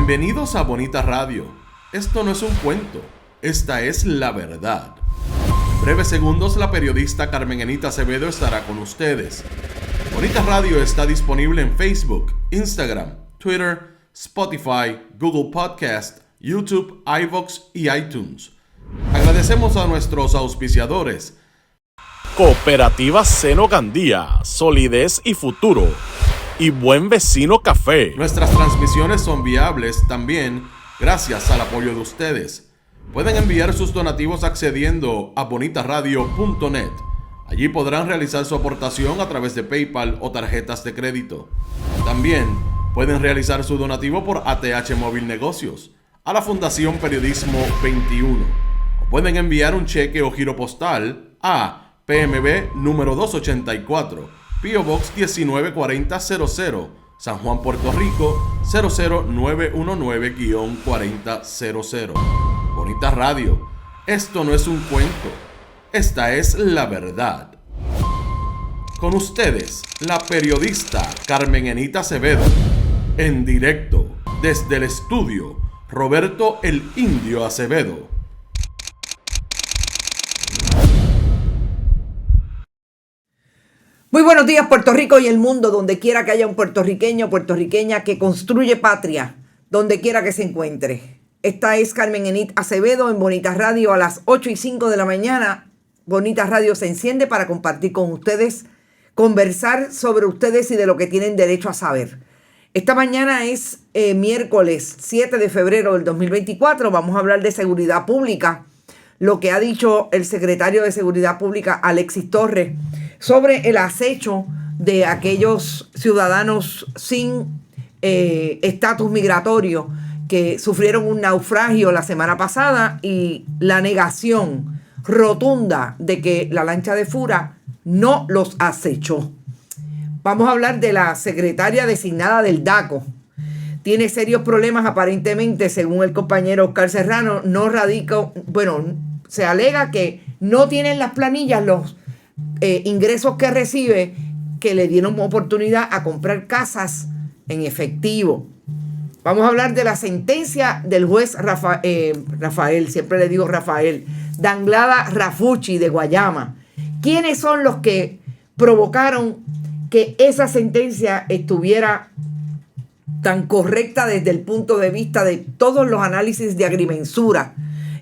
Bienvenidos a Bonita Radio. Esto no es un cuento, esta es la verdad. En breves segundos, la periodista Carmen Enita Acevedo estará con ustedes. Bonita Radio está disponible en Facebook, Instagram, Twitter, Spotify, Google Podcast, YouTube, iVoox y iTunes. Agradecemos a nuestros auspiciadores. Cooperativa Seno Gandía, solidez y futuro. Y Buen Vecino Café. Nuestras transmisiones son viables también gracias al apoyo de ustedes. Pueden enviar sus donativos accediendo a bonitaradio.net. Allí podrán realizar su aportación a través de PayPal o tarjetas de crédito. También pueden realizar su donativo por ATH Móvil Negocios a la Fundación Periodismo 21. O pueden enviar un cheque o giro postal a PMB número 284. P.O. Box 194000, San Juan, Puerto Rico 00919-4000. Bonita Radio, esto no es un cuento, esta es la verdad. Con ustedes, la periodista Carmen Enita Acevedo, en directo desde el estudio Roberto el Indio Acevedo. Muy buenos días, Puerto Rico y el mundo, donde quiera que haya un puertorriqueño o puertorriqueña que construye patria, donde quiera que se encuentre. Esta es Carmen Enita Acevedo en Bonita Radio a las 8:05 de la mañana. Bonita Radio se enciende para compartir con ustedes, conversar sobre ustedes y de lo que tienen derecho a saber. Esta mañana es miércoles 7 de febrero del 2024. Vamos a hablar de seguridad pública, lo que ha dicho el secretario de Seguridad Pública, Alexis Torres, sobre el acecho de aquellos ciudadanos sin estatus migratorio que sufrieron un naufragio la semana pasada y la negación rotunda de que la lancha de Fura no los acechó. Vamos a hablar de la secretaria designada del DACO. Tiene serios problemas aparentemente, según el compañero Oscar Serrano. Se alega que no tienen las planillas los ingresos que recibe, que le dieron oportunidad a comprar casas en efectivo. Vamos a hablar de la sentencia del juez Rafael, siempre le digo Rafael, Danglada Rafucci de Guayama. ¿Quiénes son los que provocaron que esa sentencia estuviera tan correcta desde el punto de vista de todos los análisis de agrimensura?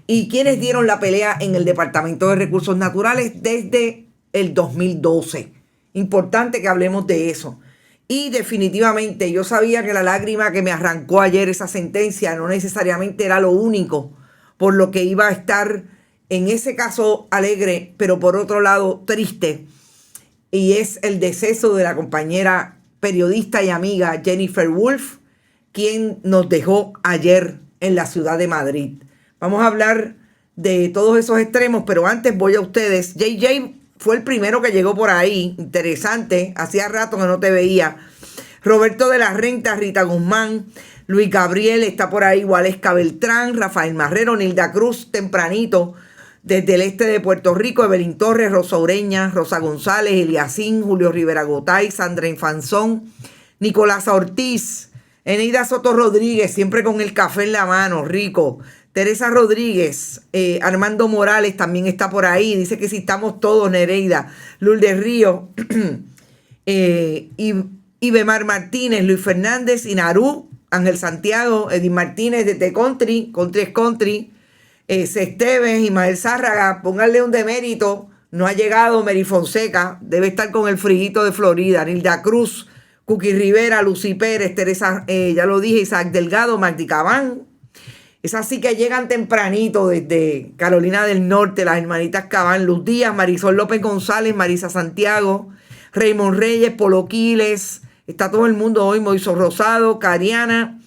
¿Y quiénes dieron la pelea en el Departamento de Recursos Naturales desde el 2012? Importante que hablemos de eso. Y definitivamente yo sabía que la lágrima que me arrancó ayer esa sentencia no necesariamente era lo único por lo que iba a estar en ese caso alegre, pero por otro lado triste. Y es el deceso de la compañera periodista y amiga Jennifer Wolf, quien nos dejó ayer en la ciudad de Madrid. Vamos a hablar de todos esos extremos, pero antes voy a ustedes. JJ fue el primero que llegó por ahí. Interesante. Hacía rato que no te veía. Roberto de la Renta, Rita Guzmán, Luis Gabriel está por ahí, Waleska Beltrán, Rafael Marrero, Nilda Cruz, tempranito, desde el este de Puerto Rico, Evelyn Torres, Rosa Ureña, Rosa González, Eliasín, Julio Rivera Gotay, Sandra Infanzón, Nicolás Ortiz, Eneida Soto Rodríguez, siempre con el café en la mano, rico. Teresa Rodríguez, Armando Morales también está por ahí. Dice que si estamos todos, Nereida. Lourdes Río, Ibemar Martínez, Luis Fernández, Inarú, Ángel Santiago, Edith Martínez de Country, Country es Country, Esteves, Ismael Zárraga, pónganle un demérito. No ha llegado Mary Fonseca, debe estar con el friguito de Florida. Nilda Cruz, Cookie Rivera, Lucy Pérez, Teresa, ya lo dije, Isaac Delgado, Magdi Cabán. Es así que llegan tempranito desde Carolina del Norte, las hermanitas Cabán, Luz Díaz, Marisol López González, Marisa Santiago, Raymond Reyes, Polo Quiles, está todo el mundo hoy, Moiso Rosado, Cariana,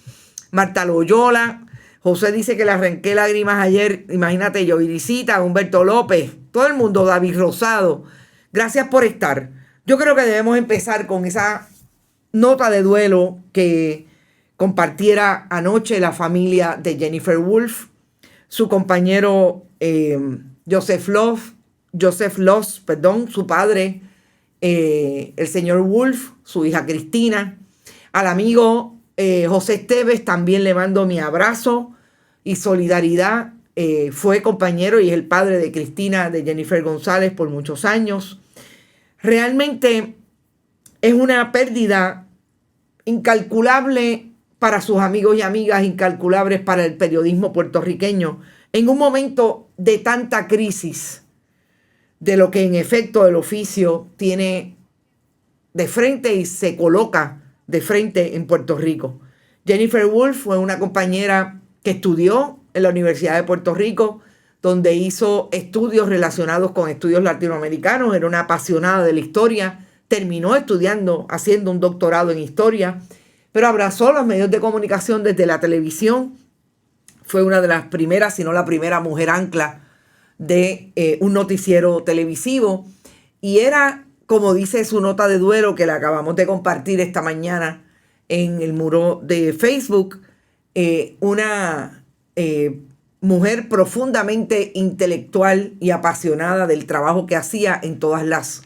Marta Loyola. José dice que le arranqué lágrimas ayer, imagínate yo, Irisita, Humberto López, todo el mundo, David Rosado. Gracias por estar. Yo creo que debemos empezar con esa nota de duelo que compartiera anoche la familia de Jennifer Wolf, su compañero Joseph Loss, su padre, el señor Wolf, su hija Cristina, al amigo José Esteves, también le mando mi abrazo y solidaridad. Fue compañero y es el padre de Cristina, de Jennifer González, por muchos años. Realmente es una pérdida incalculable para sus amigos y amigas, incalculables para el periodismo puertorriqueño, en un momento de tanta crisis de lo que en efecto el oficio tiene de frente y se coloca de frente en Puerto Rico. Jennifer Wolf fue una compañera que estudió en la Universidad de Puerto Rico, donde hizo estudios relacionados con estudios latinoamericanos. Era una apasionada de la historia, terminó estudiando, haciendo un doctorado en historia, pero abrazó los medios de comunicación desde la televisión. Fue una de las primeras, si no la primera mujer ancla de un noticiero televisivo, y era, como dice su nota de duelo que la acabamos de compartir esta mañana en el muro de Facebook, una mujer profundamente intelectual y apasionada del trabajo que hacía en todas las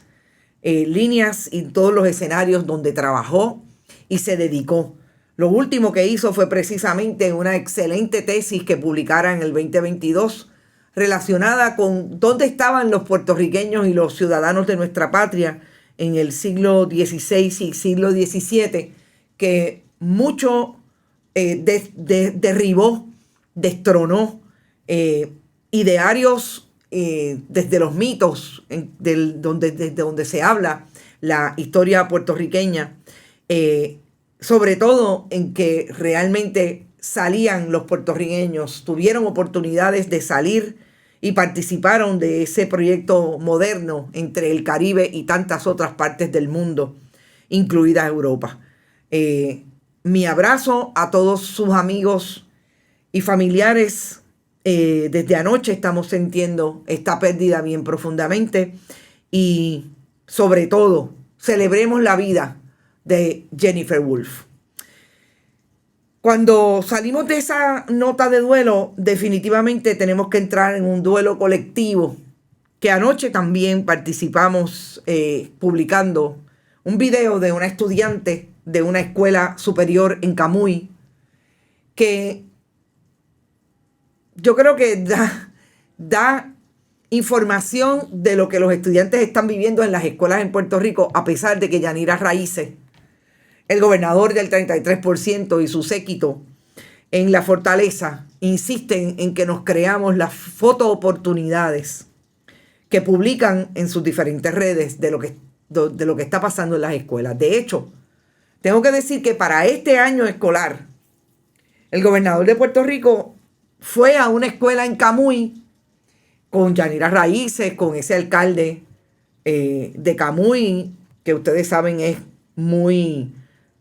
líneas y todos los escenarios donde trabajó y se dedicó. Lo último que hizo fue precisamente una excelente tesis que publicara en el 2022 relacionada con dónde estaban los puertorriqueños y los ciudadanos de nuestra patria en el siglo XVI y siglo XVII, que mucho derribó, destronó idearios desde los mitos, desde donde se habla la historia puertorriqueña, sobre todo en que realmente salían los puertorriqueños, tuvieron oportunidades de salir y participaron de ese proyecto moderno entre el Caribe y tantas otras partes del mundo, incluida Europa. Mi abrazo a todos sus amigos y familiares. Desde anoche estamos sintiendo esta pérdida bien profundamente y sobre todo celebremos la vida de Jennifer Wolf. Cuando salimos de esa nota de duelo, definitivamente tenemos que entrar en un duelo colectivo, que anoche también participamos publicando un video de una estudiante de una escuela superior en Camuy, que yo creo que da información de lo que los estudiantes están viviendo en las escuelas en Puerto Rico, a pesar de que Yanira Raíces, el gobernador del 33% y su séquito en la fortaleza, insisten en que nos creamos las fotooportunidades que publican en sus diferentes redes de lo que está pasando en las escuelas. De hecho, tengo que decir que para este año escolar, el gobernador de Puerto Rico fue a una escuela en Camuy con Yanira Raíces, con ese alcalde de Camuy, que ustedes saben es muy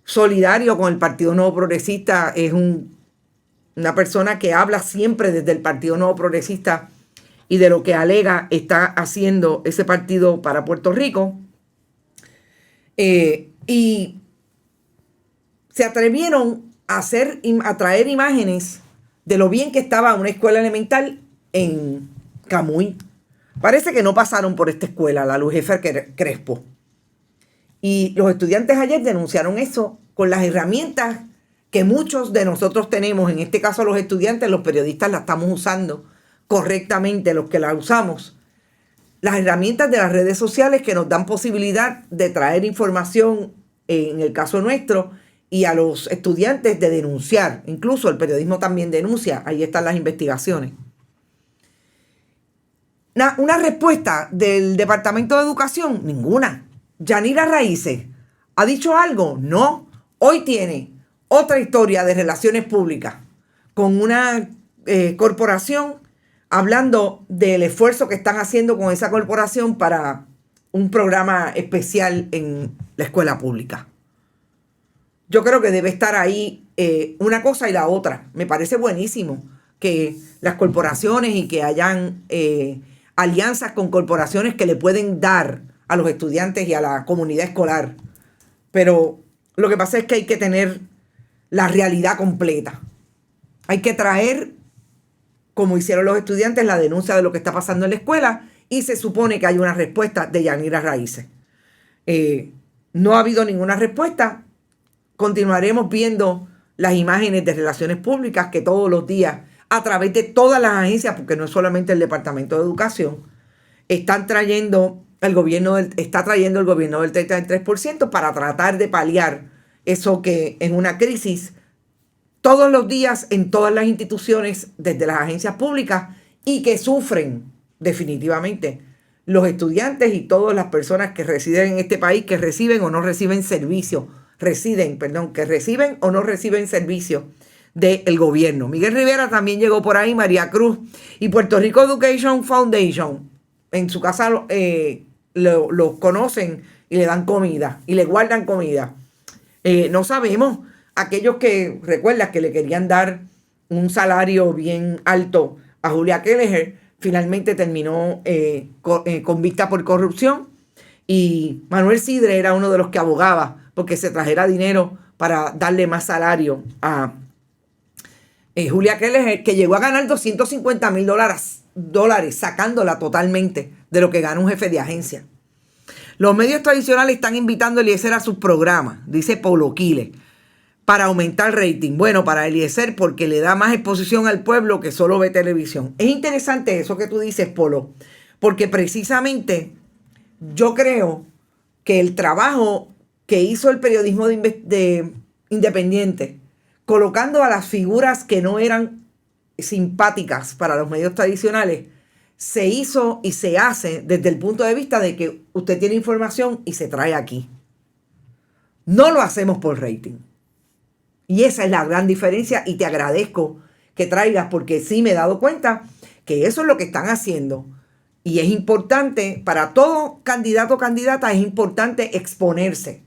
solidario con el Partido Nuevo Progresista, es una persona que habla siempre desde el Partido Nuevo Progresista y de lo que alega está haciendo ese partido para Puerto Rico. Y se atrevieron a traer imágenes de lo bien que estaba una escuela elemental en Camuy. Parece que no pasaron por esta escuela, la Luis F. Crespo. Y los estudiantes ayer denunciaron eso con las herramientas que muchos de nosotros tenemos. En este caso los estudiantes, los periodistas la estamos usando correctamente, los que la usamos. Las herramientas de las redes sociales que nos dan posibilidad de traer información, en el caso nuestro, y a los estudiantes de denunciar. Incluso el periodismo también denuncia. Ahí están las investigaciones. Una respuesta del Departamento de Educación, ninguna. Yanira Raíces, ¿ha dicho algo? No. Hoy tiene otra historia de relaciones públicas con una corporación, hablando del esfuerzo que están haciendo con esa corporación para un programa especial en la escuela pública. Yo creo que debe estar ahí una cosa y la otra. Me parece buenísimo que las corporaciones y que hayan alianzas con corporaciones que le pueden dar a los estudiantes y a la comunidad escolar. Pero lo que pasa es que hay que tener la realidad completa. Hay que traer, como hicieron los estudiantes, la denuncia de lo que está pasando en la escuela, y se supone que hay una respuesta de Yanira Raíces. No ha habido ninguna respuesta. Continuaremos viendo las imágenes de relaciones públicas que todos los días, a través de todas las agencias, porque no es solamente el Departamento de Educación, está trayendo el gobierno del 33% para tratar de paliar eso que es una crisis todos los días en todas las instituciones, desde las agencias públicas, y que sufren definitivamente los estudiantes y todas las personas que residen en este país, que reciben o no reciben servicio, que reciben o no reciben servicio del gobierno. Miguel Rivera también llegó por ahí, María Cruz, y Puerto Rico Education Foundation, en su casa los conocen y le dan comida y le guardan comida. No sabemos, aquellos que recuerdas que le querían dar un salario bien alto a Julia Kelleher, finalmente terminó convicta por corrupción, y Manuel Sidre era uno de los que abogaba porque se trajera dinero para darle más salario a Julia Kelleher, que llegó a ganar $250,000 sacándola totalmente de lo que gana un jefe de agencia. Los medios tradicionales están invitando a Eliezer a sus programas, dice Polo Quiles, para aumentar rating. Bueno, para Eliezer porque le da más exposición al pueblo que solo ve televisión. Es interesante eso que tú dices, Polo, porque precisamente yo creo que el trabajo que hizo el periodismo independiente, colocando a las figuras que no eran simpáticas para los medios tradicionales, se hizo y se hace desde el punto de vista de que usted tiene información y se trae aquí. No lo hacemos por rating. Y esa es la gran diferencia, y te agradezco que traigas, porque sí me he dado cuenta que eso es lo que están haciendo. Y es importante, para todo candidato o candidata, es importante exponerse.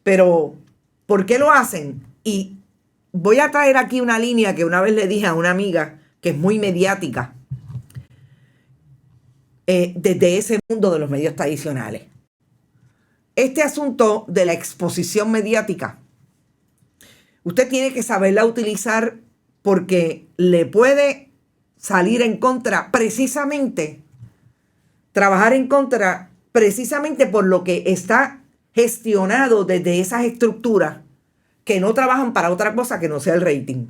Pero, ¿por qué lo hacen? Y voy a traer aquí una línea que una vez le dije a una amiga que es muy mediática, desde ese mundo de los medios tradicionales. Este asunto de la exposición mediática, usted tiene que saberla utilizar, porque le puede salir en contra precisamente, trabajar en contra precisamente por lo que está gestionado desde esas estructuras que no trabajan para otra cosa que no sea el rating.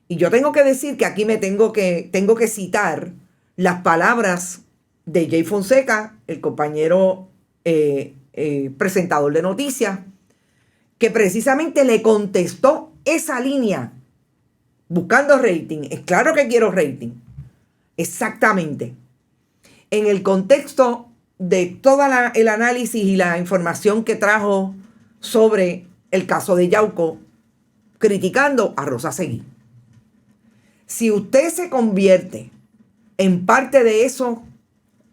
Y yo tengo que decir que aquí tengo que citar las palabras de Jay Fonseca, el compañero presentador de noticias, que precisamente le contestó esa línea buscando rating. Es claro que quiero rating. Exactamente. En el contexto de todo el análisis y la información que trajo sobre el caso de Yauco, criticando a Rosa Seguí. Si usted se convierte en parte de eso,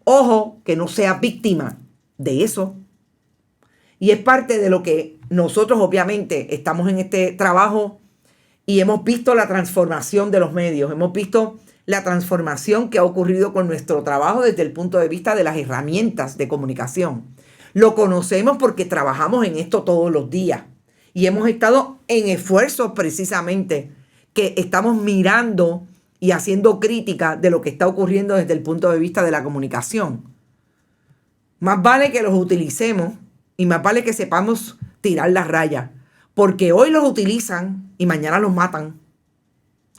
ojo, que no sea víctima de eso. Y es parte de lo que nosotros obviamente estamos en este trabajo y hemos visto la transformación de los medios. Hemos visto la transformación que ha ocurrido con nuestro trabajo desde el punto de vista de las herramientas de comunicación. Lo conocemos porque trabajamos en esto todos los días y hemos estado en esfuerzos precisamente que estamos mirando y haciendo crítica de lo que está ocurriendo desde el punto de vista de la comunicación. Más vale que los utilicemos y más vale que sepamos tirar la raya, porque hoy los utilizan y mañana los matan.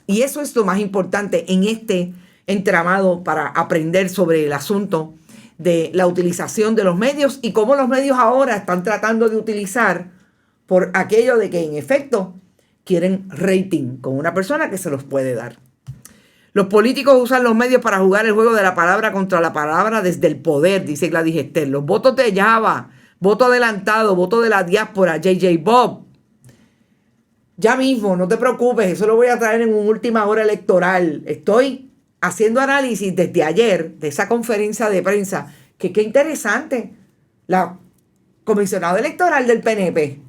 Y eso es lo más importante en este entramado para aprender sobre el asunto de la utilización de los medios y cómo los medios ahora están tratando de utilizar por aquello de que en efecto quieren rating con una persona que se los puede dar. Los políticos usan los medios para jugar el juego de la palabra contra la palabra desde el poder, dice Gladys Esther. Los votos de Java, voto adelantado, voto de la diáspora, JJ Bob. Ya mismo, no te preocupes, eso lo voy a traer en una última hora electoral. Estoy haciendo análisis desde ayer de esa conferencia de prensa, que qué interesante. La comisionada electoral del PNP,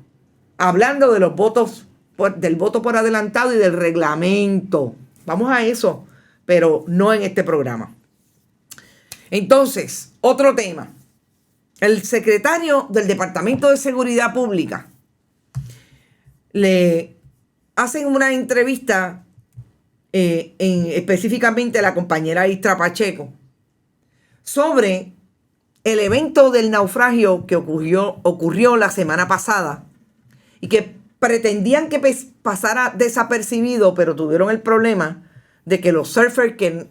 hablando de los votos, del voto por adelantado y del reglamento. Vamos a eso, pero no en este programa. Entonces, otro tema. El secretario del Departamento de Seguridad Pública le hacen una entrevista específicamente a la compañera Istra Pacheco sobre el evento del naufragio que ocurrió la semana pasada y que pretendían que pasara desapercibido, pero tuvieron el problema de que los surfers que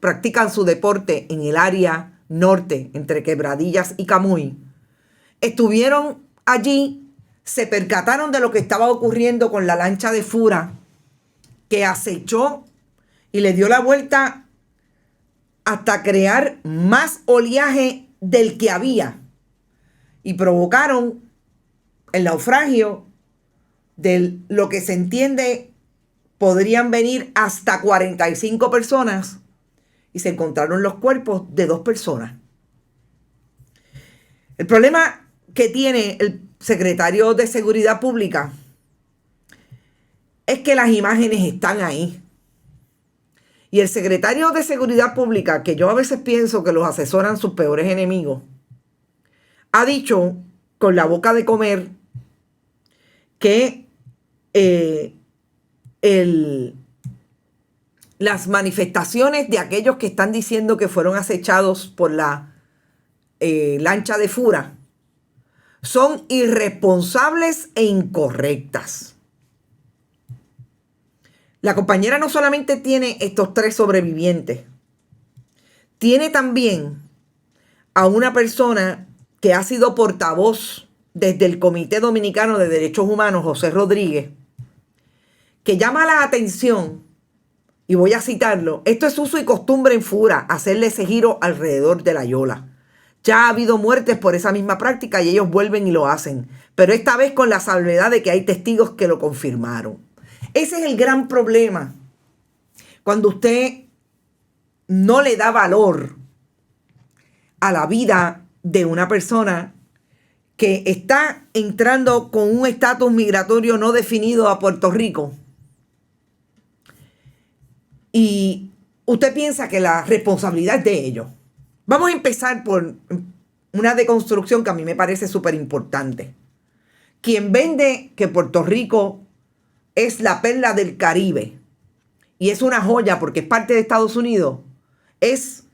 practican su deporte en el área norte, entre Quebradillas y Camuy, estuvieron allí, se percataron de lo que estaba ocurriendo con la lancha de Fura, que acechó y le dio la vuelta hasta crear más oleaje del que había, y provocaron el naufragio de lo que se entiende podrían venir hasta 45 personas, y se encontraron los cuerpos de 2 personas. El problema que tiene el secretario de Seguridad Pública es que las imágenes están ahí. Y el secretario de Seguridad Pública, que yo a veces pienso que los asesoran sus peores enemigos, ha dicho con la boca de comer que las manifestaciones de aquellos que están diciendo que fueron acechados por la lancha de Fura son irresponsables e incorrectas. La compañera no solamente tiene estos 3 sobrevivientes, tiene también a una persona que ha sido portavoz desde el Comité Dominicano de Derechos Humanos, José Rodríguez, que llama la atención, y voy a citarlo: esto es uso y costumbre en Fura, hacerle ese giro alrededor de la yola. Ya ha habido muertes por esa misma práctica y ellos vuelven y lo hacen, pero esta vez con la salvedad de que hay testigos que lo confirmaron. Ese es el gran problema. Cuando usted no le da valor a la vida de una persona que está entrando con un estatus migratorio no definido a Puerto Rico, y usted piensa que la responsabilidad es de ellos. Vamos a empezar por una deconstrucción que a mí me parece súper importante. Quien vende que Puerto Rico es la perla del Caribe y es una joya porque es parte de Estados Unidos, es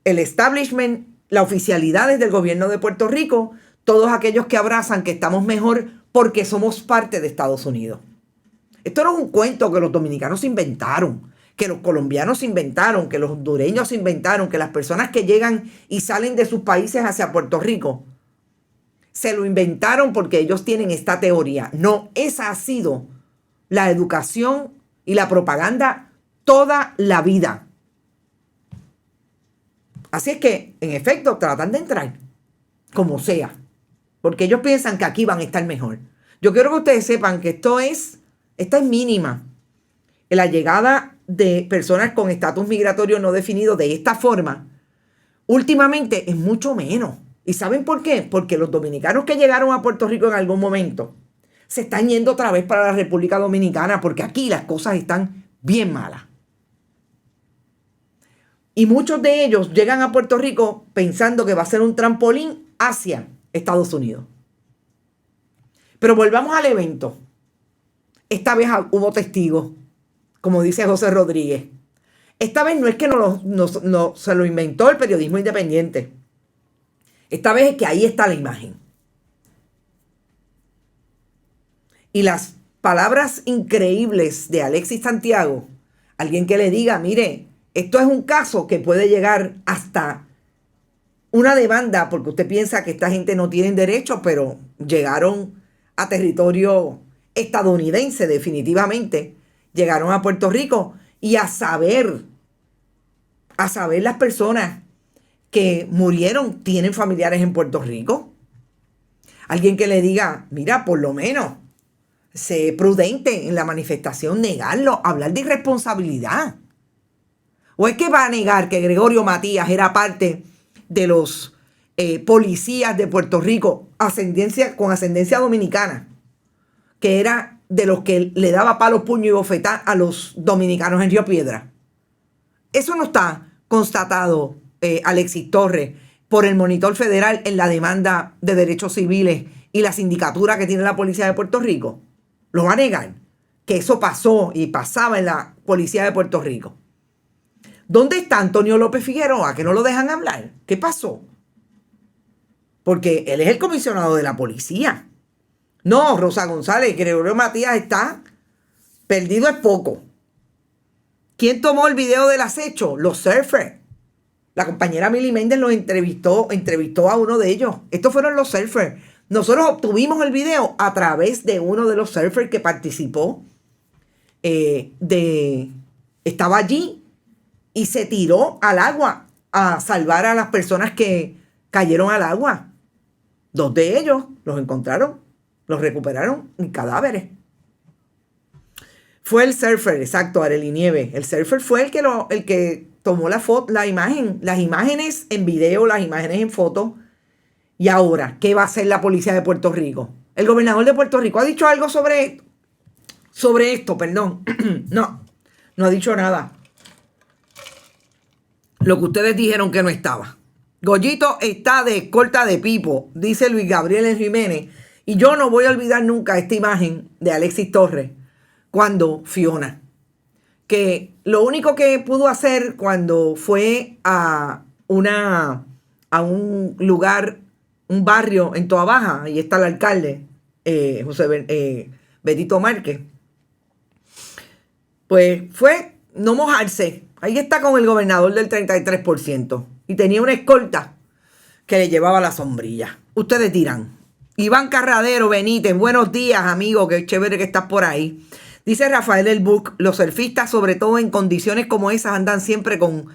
el establishment, la oficialidad desde el gobierno de Puerto Rico, todos aquellos que abrazan que estamos mejor porque somos parte de Estados Unidos. Esto no es un cuento que los dominicanos inventaron, que los colombianos inventaron, que los hondureños inventaron, que las personas que llegan y salen de sus países hacia Puerto Rico se lo inventaron porque ellos tienen esta teoría. No, esa ha sido la educación y la propaganda toda la vida. Así es que, en efecto, tratan de entrar como sea, porque ellos piensan que aquí van a estar mejor. Yo quiero que ustedes sepan que esta es mínima. La llegada de personas con estatus migratorio no definido de esta forma, últimamente es mucho menos. ¿Y saben por qué? Porque los dominicanos que llegaron a Puerto Rico en algún momento se están yendo otra vez para la República Dominicana porque aquí las cosas están bien malas. Y muchos de ellos llegan a Puerto Rico pensando que va a ser un trampolín hacia Estados Unidos. Pero volvamos al evento. Esta vez hubo testigos, como dice José Rodríguez. Esta vez no es que no se lo inventó el periodismo independiente. Esta vez es que ahí está la imagen. Y las palabras increíbles de Alexis Santiago, alguien que le diga, mire, esto es un caso que puede llegar hasta una demanda, porque usted piensa que esta gente no tiene derechos, pero llegaron a territorio estadounidense definitivamente, llegaron a Puerto Rico, y a saber las personas que murieron tienen familiares en Puerto Rico. Alguien que le diga, mira, por lo menos, sé prudente en la manifestación, negarlo, hablar de irresponsabilidad. ¿O es que va a negar que Gregorio Matías era parte de los policías de Puerto Rico con ascendencia dominicana, que era de los que le daba palos, puño y bofetá a los dominicanos en Río Piedra? Eso no está constatado, Alexis Torres, por el monitor federal en la demanda de derechos civiles y la sindicatura que tiene la policía de Puerto Rico. ¿Lo va a negar? Que eso pasó y pasaba en la policía de Puerto Rico. ¿Dónde está Antonio López Figueroa? Que no lo dejan hablar. ¿Qué pasó? Porque él es el comisionado de la policía. No, Rosa González, Gregorio Matías está perdido es poco. ¿Quién tomó el video del acecho? Los surfers. La compañera Mili Méndez los entrevistó a uno de ellos. Estos fueron los surfers. Nosotros obtuvimos el video a través de uno de los surfers que participó. Estaba allí y se tiró al agua a salvar a las personas que cayeron al agua. 2 de ellos los encontraron, los recuperaron en cadáveres. Fue el surfer, exacto, Arely Nieves. El surfer fue el que tomó la imagen, las imágenes en video, las imágenes en foto. Y ahora, ¿qué va a hacer la policía de Puerto Rico? El gobernador de Puerto Rico ha dicho algo sobre esto, perdón. No ha dicho nada. Lo que ustedes dijeron que no estaba. Goyito está de escolta de Pipo, dice Luis Gabriel Jiménez. Y yo no voy a olvidar nunca esta imagen de Alexis Torres cuando Fiona, que lo único que pudo hacer cuando fue a un lugar, un barrio en Toa Baja, ahí está el alcalde, Betito Márquez, pues fue no mojarse. Ahí está con el gobernador del 33%. Y tenía una escolta que le llevaba la sombrilla. Ustedes dirán. Iván Carradero Benítez, buenos días, amigo. Qué chévere que estás por ahí. Dice Rafael El Buc, los surfistas, sobre todo en condiciones como esas, andan siempre con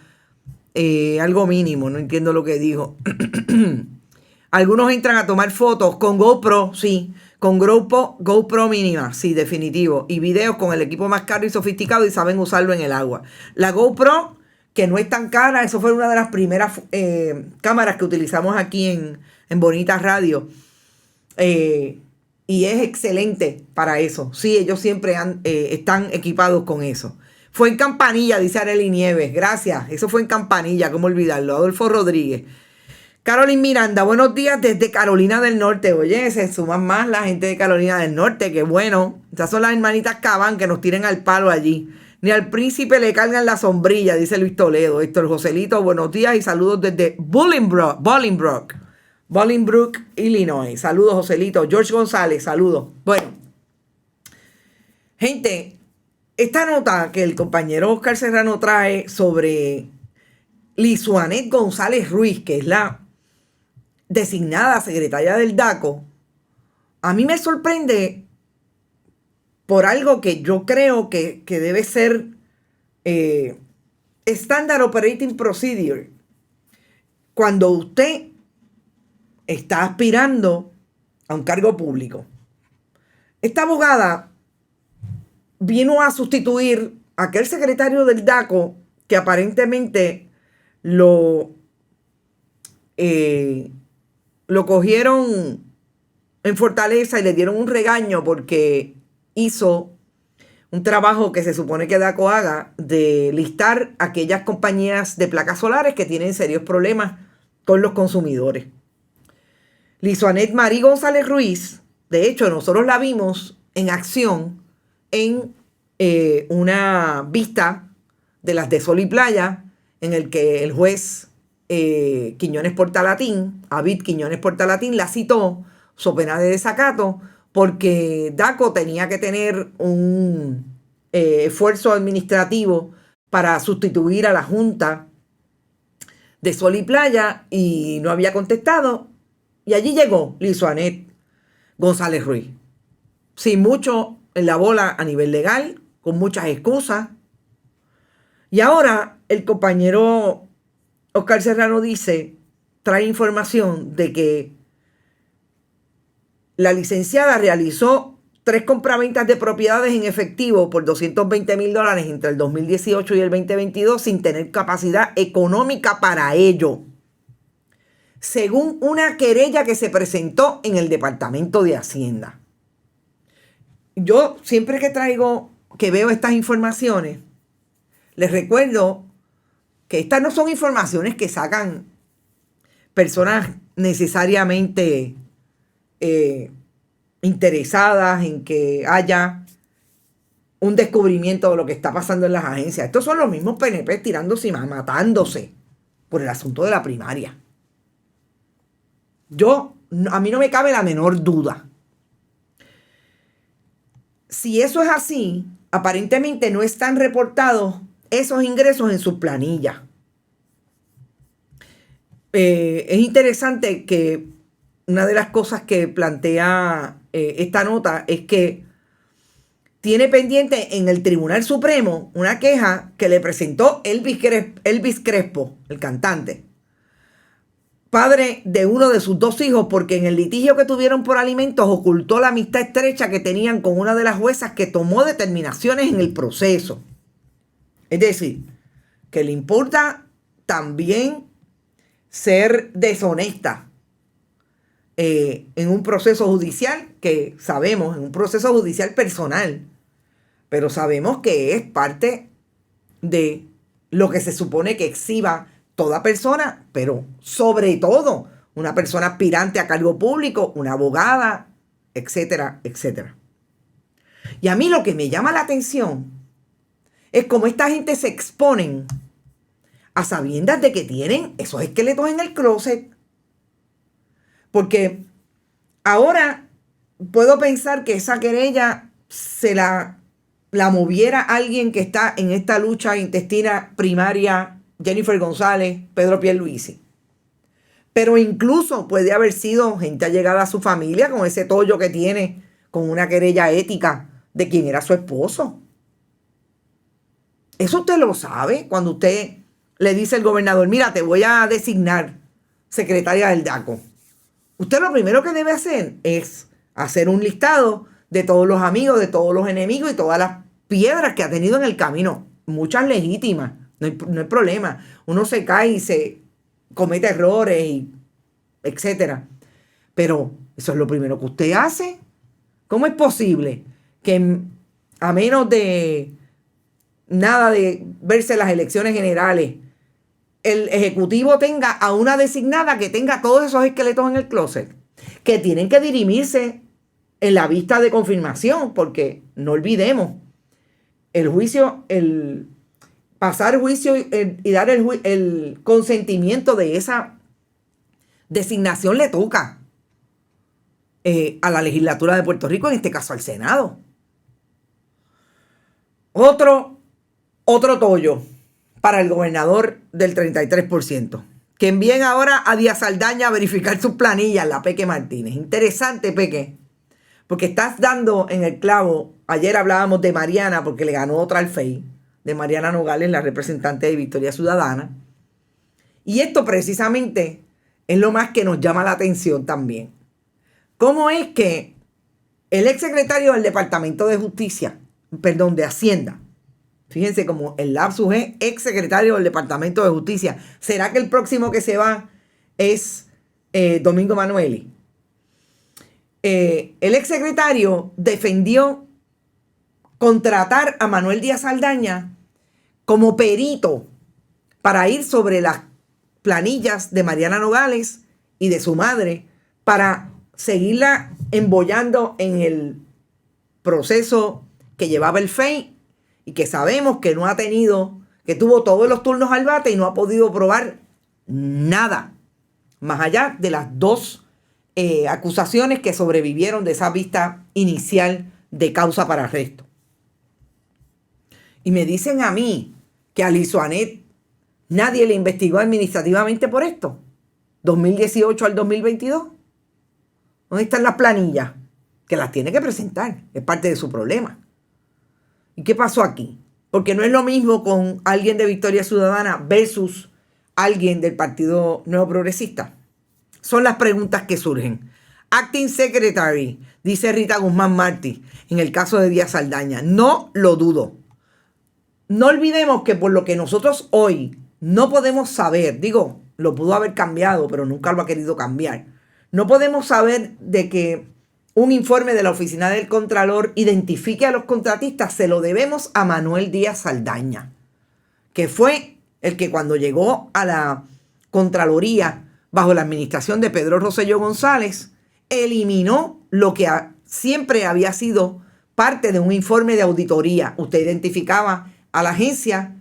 algo mínimo. No entiendo lo que dijo. Algunos entran a tomar fotos con GoPro, sí. Con GoPro mínima, sí, definitivo. Y videos con el equipo más caro y sofisticado y saben usarlo en el agua. La GoPro, que no es tan cara, eso fue una de las primeras cámaras que utilizamos aquí en Bonita Radio. Y es excelente para eso. Sí, ellos siempre están equipados con eso. Fue en Campanilla, dice Arely Nieves. Gracias. Eso fue en Campanilla, ¿cómo olvidarlo? Adolfo Rodríguez. Carolyn Miranda, buenos días desde Carolina del Norte. Oye, se suman más la gente de Carolina del Norte, qué bueno. Esas son las hermanitas Cabán que nos tiren al palo allí. Ni al príncipe le cargan la sombrilla, dice Luis Toledo. Héctor Joselito, buenos días y saludos desde Bolingbrook, Illinois. Saludos, Joselito. George González, saludos. Bueno, gente, esta nota que el compañero Oscar Serrano trae sobre Lizuanet González Ruiz, que es la designada secretaria del DACO, a mí me sorprende por algo que yo creo que debe ser Standard Operating Procedure. Cuando usted está aspirando a un cargo público, esta abogada vino a sustituir a aquel secretario del DACO que aparentemente lo cogieron en Fortaleza y le dieron un regaño porque hizo un trabajo que se supone que DACO haga de listar aquellas compañías de placas solares que tienen serios problemas con los consumidores. Lizuanet Marí González Ruiz, de hecho, nosotros la vimos en acción en una vista de las de Sol y Playa, en el que el juez Quiñones Portalatín, Abid Quiñones Portalatín, la citó so pena de desacato porque DACO tenía que tener un esfuerzo administrativo para sustituir a la Junta de Sol y Playa y no había contestado. Y allí llegó Lizuanet González Ruiz, sin mucho en la bola a nivel legal, con muchas excusas. Y ahora el compañero Oscar Serrano trae información de que la licenciada realizó 3 compraventas de propiedades en efectivo por $220,000 entre el 2018 y el 2022 sin tener capacidad económica para ello, según una querella que se presentó en el Departamento de Hacienda. Yo siempre que veo estas informaciones, les recuerdo que estas no son informaciones que sacan personas necesariamente interesadas en que haya un descubrimiento de lo que está pasando en las agencias. Estos son los mismos PNP tirándose y matándose por el asunto de la primaria. A mí no me cabe la menor duda si eso es así, aparentemente no están reportados esos ingresos en sus planillas. Es interesante que una de las cosas que plantea esta nota es que tiene pendiente en el Tribunal Supremo una queja que le presentó Elvis Crespo, el cantante, padre de uno de sus 2 hijos, porque en el litigio que tuvieron por alimentos ocultó la amistad estrecha que tenían con una de las juezas que tomó determinaciones en el proceso. Es decir, que le importa también ser deshonesta en un proceso judicial, que sabemos, en un proceso judicial personal, pero sabemos que es parte de lo que se supone que exhiba toda persona, pero sobre todo una persona aspirante a cargo público, una abogada, etcétera, etcétera. Y a mí lo que me llama la atención es cómo esta gente se exponen a sabiendas de que tienen esos esqueletos en el closet. Porque ahora puedo pensar que esa querella se la moviera alguien que está en esta lucha intestina primaria, Jennifer González, Pedro Pierluisi. Pero incluso puede haber sido gente allegada a su familia con ese tollo que tiene, con una querella ética de quien era su esposo. Eso usted lo sabe cuando usted le dice al gobernador: mira, te voy a designar secretaria del DACO. Usted lo primero que debe hacer es hacer un listado de todos los amigos, de todos los enemigos y todas las piedras que ha tenido en el camino. Muchas legítimas, no hay problema. Uno se cae y se comete errores, y etcétera. Pero eso es lo primero que usted hace. ¿Cómo es posible que a menos de nada de verse las elecciones generales, el Ejecutivo tenga a una designada que tenga todos esos esqueletos en el closet, que tienen que dirimirse en la vista de confirmación? Porque no olvidemos, el juicio, el pasar juicio y dar el consentimiento de esa designación le toca a la legislatura de Puerto Rico, en este caso al Senado. Otro tollo para el gobernador del 33%. Que envíen ahora a Díaz Saldaña a verificar sus planillas, la Peque Martínez. Interesante, Peque, porque estás dando en el clavo. Ayer hablábamos de Mariana, porque le ganó otra al FEI, de Mariana Nogales, la representante de Victoria Ciudadana. Y esto precisamente es lo más que nos llama la atención también. ¿Cómo es que el exsecretario del Departamento de de Hacienda, fíjense cómo el lapsus es exsecretario del Departamento de Justicia? ¿Será que el próximo que se va es Domingo Emanueli? El exsecretario defendió contratar a Manuel Díaz Saldaña como perito para ir sobre las planillas de Mariana Nogales y de su madre para seguirla embollando en el proceso que llevaba el FEI, y que sabemos que no ha tenido, que tuvo todos los turnos al bate y no ha podido probar nada, más allá de las 2 acusaciones que sobrevivieron de esa vista inicial de causa para arresto. Y me dicen a mí que a Lizoanet nadie le investigó administrativamente por esto, 2018 al 2022. ¿Dónde están las planillas? Que las tiene que presentar, es parte de su problema. ¿Y qué pasó aquí? Porque no es lo mismo con alguien de Victoria Ciudadana versus alguien del Partido Nuevo Progresista. Son las preguntas que surgen. Acting Secretary, dice Rita Guzmán Martí, en el caso de Díaz Saldaña. No lo dudo. No olvidemos que por lo que nosotros hoy no podemos saber, digo, lo pudo haber cambiado, pero nunca lo ha querido cambiar. No podemos saber de que un informe de la Oficina del Contralor identifique a los contratistas. Se lo debemos a Manuel Díaz Saldaña, que fue el que, cuando llegó a la Contraloría bajo la administración de Pedro Rosselló González, eliminó lo que siempre había sido parte de un informe de auditoría. Usted identificaba a la agencia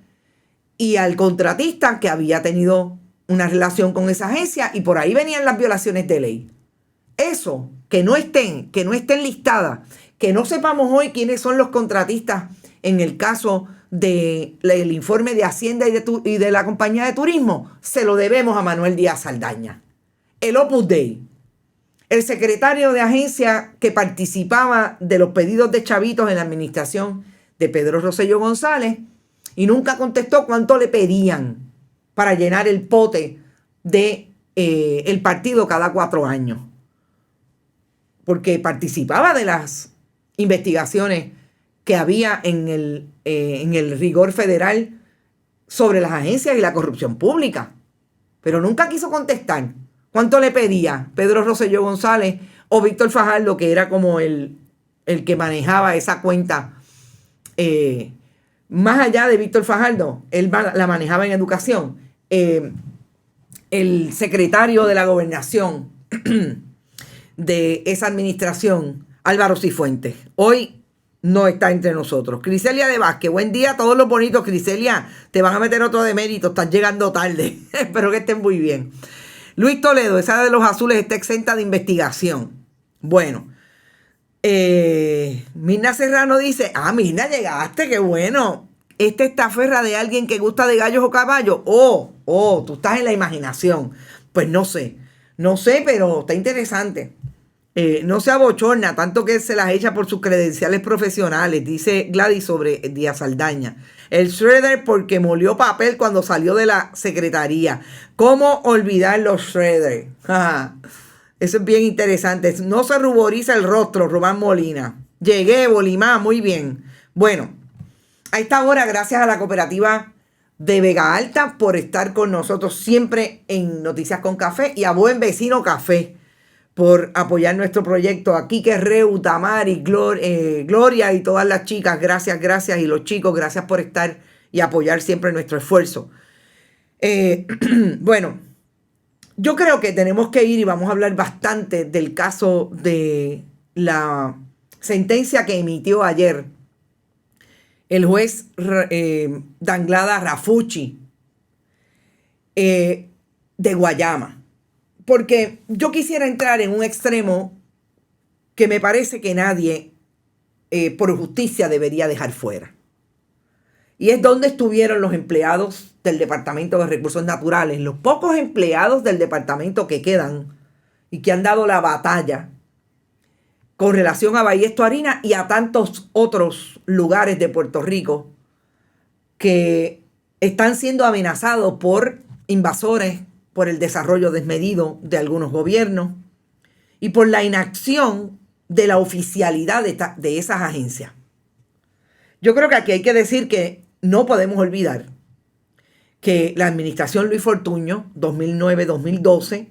y al contratista que había tenido una relación con esa agencia, y por ahí venían las violaciones de ley. Eso, que no estén listadas, que no sepamos hoy quiénes son los contratistas en el caso del informe de Hacienda y de la compañía de turismo, se lo debemos a Manuel Díaz Saldaña. El Opus Dei, el secretario de agencia que participaba de los pedidos de chavitos en la administración de Pedro Rosselló González y nunca contestó cuánto le pedían para llenar el pote de el partido cada 4 años. Porque participaba de las investigaciones que había en el rigor federal sobre las agencias y la corrupción pública. Pero nunca quiso contestar cuánto le pedía Pedro Rosselló González o Víctor Fajardo, que era como el que manejaba esa cuenta. Más allá de Víctor Fajardo, él la manejaba en educación. El secretario de la gobernación de esa administración, Álvaro Cifuentes, hoy no está entre nosotros. Criselia de Vázquez, buen día a todos los bonitos. Criselia, te van a meter otro de mérito, estás llegando tarde. Espero que estén muy bien. Luis Toledo, esa de los azules está exenta de investigación. Bueno, Mirna Serrano dice, Mirna, llegaste, qué bueno. Esta estaferra de alguien que gusta de gallos o caballos. Tú estás en la imaginación. Pues no sé, pero está interesante. No se abochorna, tanto que se las echa por sus credenciales profesionales, dice Gladys sobre Díaz Saldaña. El shredder porque molió papel cuando salió de la secretaría. ¿Cómo olvidar los shredders? Eso es bien interesante. No se ruboriza el rostro, Román Molina. Llegué, Bolimá, muy bien. Bueno, a esta hora, gracias a la cooperativa de Vega Alta por estar con nosotros siempre en Noticias con Café y a Buen Vecino Café por apoyar nuestro proyecto. Aquí que Reu, Tamari, Gloria y todas las chicas, gracias. Y los chicos, gracias por estar y apoyar siempre nuestro esfuerzo. Bueno, yo creo que tenemos que ir y vamos a hablar bastante del caso de la sentencia que emitió ayer el juez Danglada Rafucci de Guayama. Porque yo quisiera entrar en un extremo que me parece que nadie por justicia debería dejar fuera. Y es donde estuvieron los empleados del Departamento de Recursos Naturales, los pocos empleados del departamento que quedan y que han dado la batalla con relación a Bahiestro Harina y a tantos otros lugares de Puerto Rico que están siendo amenazados por invasores, por el desarrollo desmedido de algunos gobiernos y por la inacción de la oficialidad de esas agencias. Yo creo que aquí hay que decir que no podemos olvidar que la administración Luis Fortuño, 2009-2012,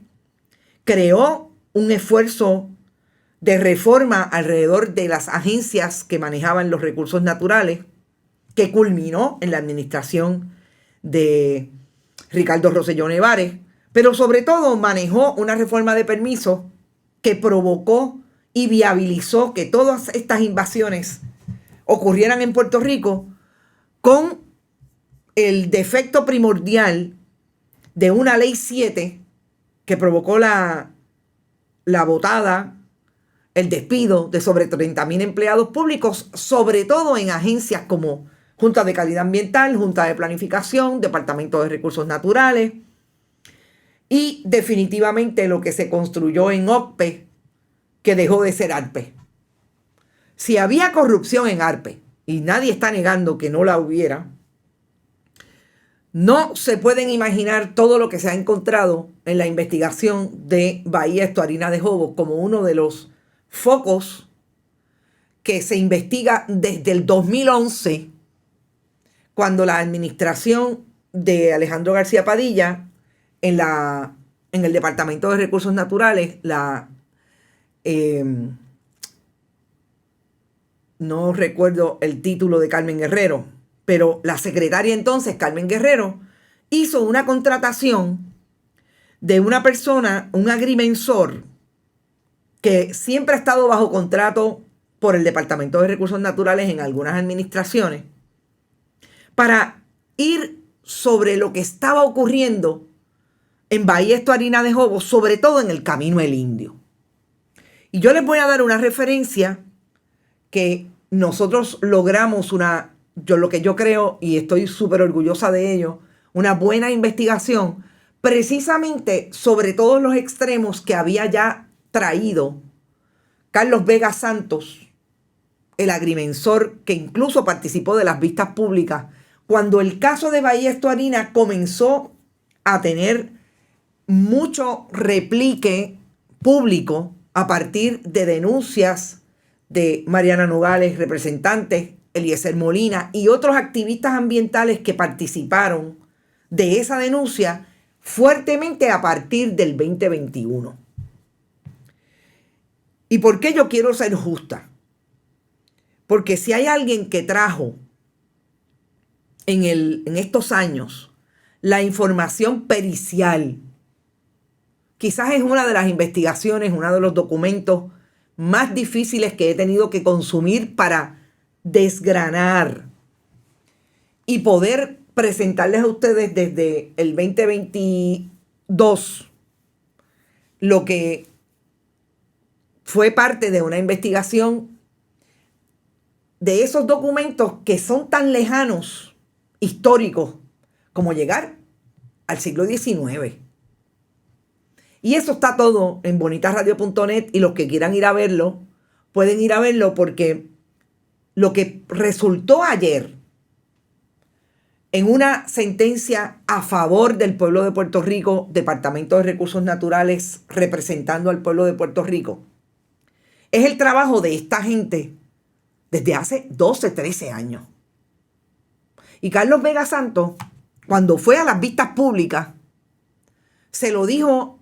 creó un esfuerzo de reforma alrededor de las agencias que manejaban los recursos naturales, que culminó en la administración de Ricardo Rosselló Nevares, pero sobre todo manejó una reforma de permisos que provocó y viabilizó que todas estas invasiones ocurrieran en Puerto Rico con el defecto primordial de una ley 7 que provocó la botada, el despido de sobre 30,000 empleados públicos, sobre todo en agencias como Junta de Calidad Ambiental, Junta de Planificación, Departamento de Recursos Naturales y definitivamente lo que se construyó en OCPE, que dejó de ser ARPE. Si había corrupción en ARPE, y nadie está negando que no la hubiera, no se pueden imaginar todo lo que se ha encontrado en la investigación de Bahiestro Harina de Jobos como uno de los focos que se investiga desde el 2011, cuando la administración de Alejandro García Padilla en el Departamento de Recursos Naturales, no recuerdo el título de Carmen Guerrero, pero la secretaria entonces, Carmen Guerrero, hizo una contratación de una persona, un agrimensor, que siempre ha estado bajo contrato por el Departamento de Recursos Naturales en algunas administraciones, para ir sobre lo que estaba ocurriendo en Bahiestro Harina de Jobos, sobre todo en el Camino El Indio. Y yo les voy a dar una referencia que nosotros logramos lo que yo creo, y estoy súper orgullosa de ello, una buena investigación, precisamente sobre todos los extremos que había ya traído Carlos Vega Santos, el agrimensor que incluso participó de las vistas públicas, cuando el caso de Ballester Harina comenzó a tener mucho replique público a partir de denuncias de Mariana Nogales, representantes, Eliezer Molina y otros activistas ambientales que participaron de esa denuncia fuertemente a partir del 2021. ¿Y por qué yo quiero ser justa? Porque si hay alguien que trajo en estos años la información pericial, quizás es una de las investigaciones, uno de los documentos más difíciles que he tenido que consumir para desgranar y poder presentarles a ustedes desde el 2022 lo que fue parte de una investigación de esos documentos que son tan lejanos, históricos, como llegar al siglo XIX. Y eso está todo en bonitasradio.net, y los que quieran ir a verlo, pueden ir a verlo, porque lo que resultó ayer en una sentencia a favor del pueblo de Puerto Rico, Departamento de Recursos Naturales representando al pueblo de Puerto Rico, es el trabajo de esta gente desde hace 12, 13 años. Y Carlos Vega Santos, cuando fue a las vistas públicas, se lo dijo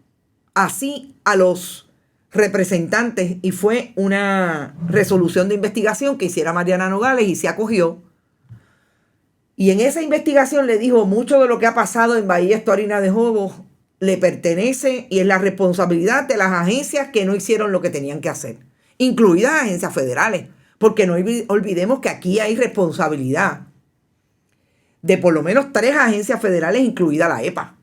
así a los representantes, y fue una resolución de investigación que hiciera Mariana Nogales y se acogió. Y en esa investigación le dijo: mucho de lo que ha pasado en Ballester Harina de Jobos le pertenece y es la responsabilidad de las agencias que no hicieron lo que tenían que hacer, incluidas agencias federales, porque no olvidemos que aquí hay responsabilidad de por lo menos 3 agencias federales, incluida la EPA,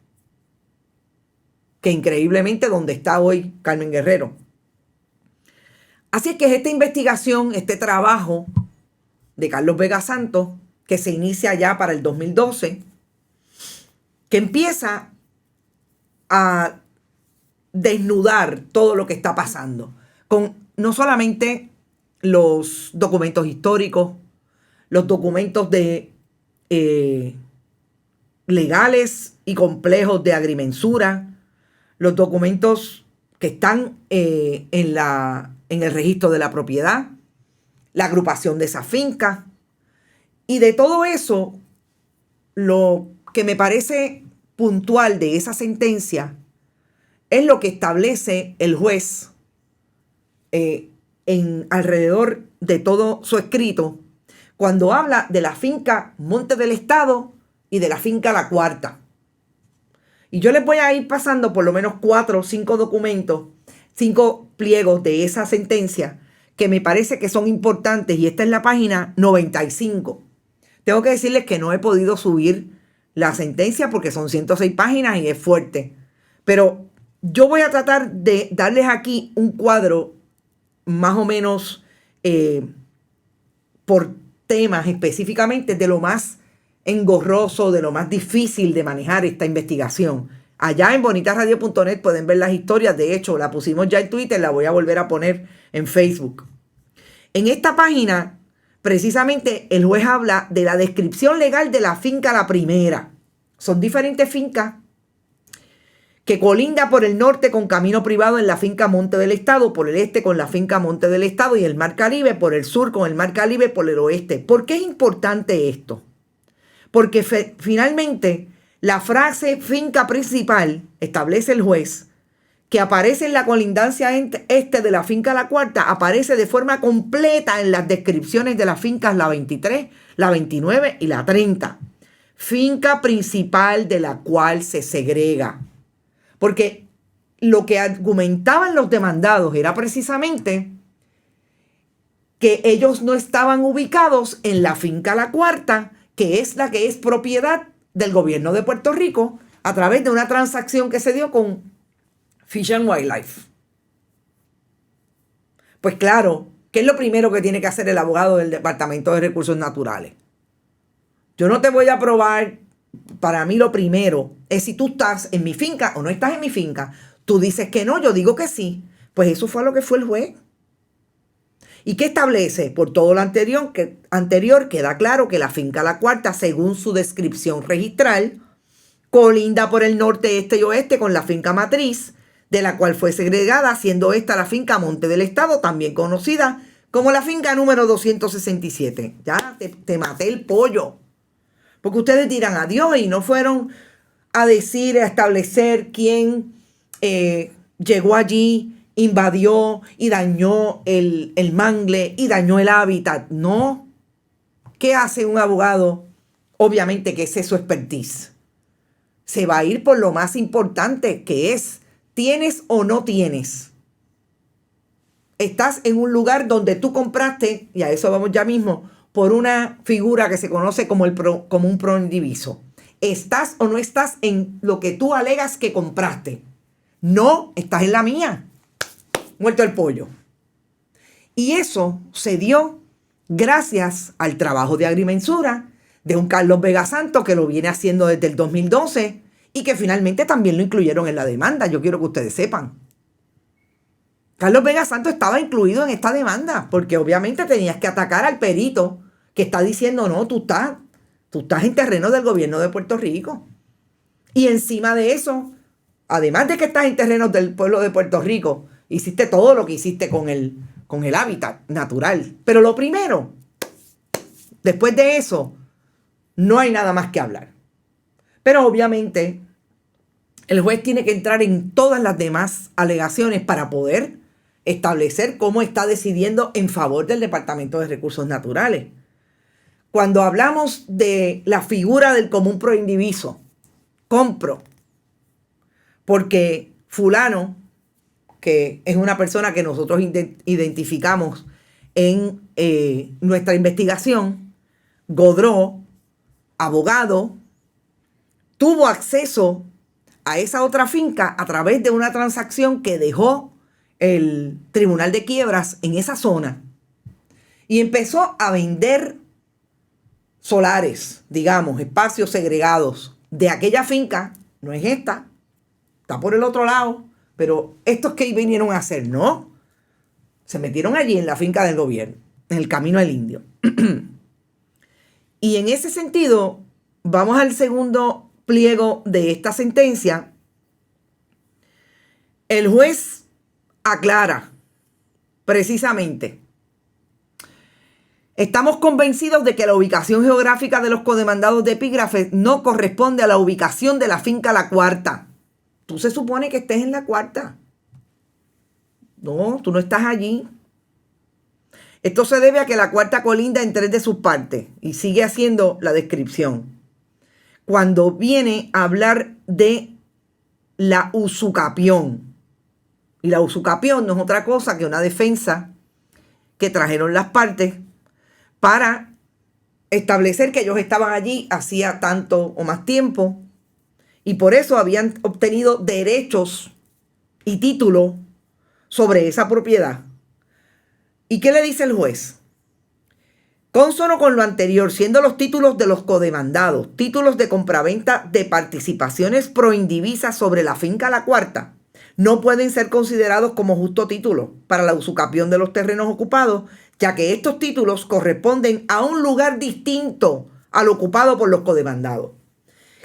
que increíblemente donde está hoy Carmen Guerrero. Así es que esta investigación, este trabajo de Carlos Vega Santos, que se inicia ya para el 2012, que empieza a desnudar todo lo que está pasando, con no solamente los documentos históricos, los documentos legales y complejos de agrimensura, los documentos que están en el registro de la propiedad, la agrupación de esa finca. Y de todo eso, lo que me parece puntual de esa sentencia es lo que establece el juez en alrededor de todo su escrito, cuando habla de la finca Monte del Estado y de la finca La Cuarta. Y yo les voy a ir pasando por lo menos 4 o 5 documentos, 5 pliegos de esa sentencia que me parece que son importantes, y esta es la página 95. Tengo que decirles que no he podido subir la sentencia porque son 106 páginas y es fuerte. Pero yo voy a tratar de darles aquí un cuadro más o menos por temas específicamente de lo más engorroso, de lo más difícil de manejar esta investigación. Allá en bonitasradio.net pueden ver las historias. De hecho, la pusimos ya en Twitter, la voy a volver a poner en Facebook. En esta página, precisamente, el juez habla de la descripción legal de la finca La Primera. Son diferentes fincas que colinda por el norte con camino privado en la finca Monte del Estado, por el este con la finca Monte del Estado y el Mar Caribe, por el sur con el Mar Caribe, por el oeste. ¿Por qué es importante esto? Porque finalmente la frase finca principal, establece el juez, que aparece en la colindancia este de la finca La Cuarta, aparece de forma completa en las descripciones de las fincas la 23, la 29 y la 30. Finca principal de la cual se segrega. Porque lo que argumentaban los demandados era precisamente que ellos no estaban ubicados en la finca La Cuarta, que es la que es propiedad del gobierno de Puerto Rico a través de una transacción que se dio con Fish and Wildlife. Pues claro, ¿Qué es lo primero que tiene que hacer el abogado del Departamento de Recursos Naturales? Yo no te voy a probar. Para mí lo primero es si tú estás en mi finca o no estás en mi finca. Tú dices que no, yo digo que sí. Pues eso fue lo que fue el juez. ¿Y qué establece? Por todo lo anterior queda claro que la finca La Cuarta, según su descripción registral, colinda por el norte, este y oeste con la finca matriz, de la cual fue segregada, siendo esta la finca Monte del Estado, también conocida como la finca número 267. Ya te maté el pollo. Porque ustedes dirán adiós y no fueron a decir, a establecer quién llegó allí, invadió y dañó el mangle y dañó el hábitat. No. ¿Qué hace un abogado? Obviamente que ese es su expertise. Se va a ir por lo más importante, que es, ¿tienes o no tienes? Estás en un lugar donde tú compraste, y a eso vamos ya mismo, por una figura que se conoce como un proindiviso. ¿Estás o no estás en lo que tú alegas que compraste? No, estás en la mía. Muerto el pollo. Y eso se dio gracias al trabajo de agrimensura de un Carlos Vega Santo que lo viene haciendo desde el 2012 y que finalmente también lo incluyeron en la demanda. Yo quiero que ustedes sepan. Carlos Vega Santo estaba incluido en esta demanda porque obviamente tenías que atacar al perito que está diciendo, no, tú estás en terreno del gobierno de Puerto Rico. Y encima de eso, además de que estás en terrenos del pueblo de Puerto Rico, hiciste todo lo que hiciste con el hábitat natural. Pero lo primero, después de eso, no hay nada más que hablar. Pero obviamente, el juez tiene que entrar en todas las demás alegaciones para poder establecer cómo está decidiendo en favor del Departamento de Recursos Naturales. Cuando hablamos de la figura del común proindiviso, compro, porque fulano, que es una persona que nosotros identificamos en nuestra investigación, Godró, abogado, tuvo acceso a esa otra finca a través de una transacción que dejó el Tribunal de Quiebras en esa zona y empezó a vender solares, digamos, espacios segregados de aquella finca. No es esta, está por el otro lado, pero estos que vinieron a hacer, no, se metieron allí en la finca del gobierno, en el Camino del Indio. Y en ese sentido, vamos al segundo pliego de esta sentencia. El juez aclara precisamente: estamos convencidos de que la ubicación geográfica de los codemandados de epígrafe no corresponde a la ubicación de la finca La Cuarta. Tú se supone que estés en La Cuarta. No, tú no estás allí. Esto se debe a que La Cuarta colinda en 3 de sus partes. Y sigue haciendo la descripción. Cuando viene a hablar de la usucapión. Y la usucapión no es otra cosa que una defensa que trajeron las partes para establecer que ellos estaban allí hacía tanto o más tiempo y por eso habían obtenido derechos y título sobre esa propiedad. ¿Y qué le dice el juez? Consono con lo anterior, siendo los títulos de los codemandados títulos de compraventa de participaciones proindivisas sobre la finca La Cuarta, no pueden ser considerados como justo título para la usucapión de los terrenos ocupados, ya que estos títulos corresponden a un lugar distinto al ocupado por los codemandados.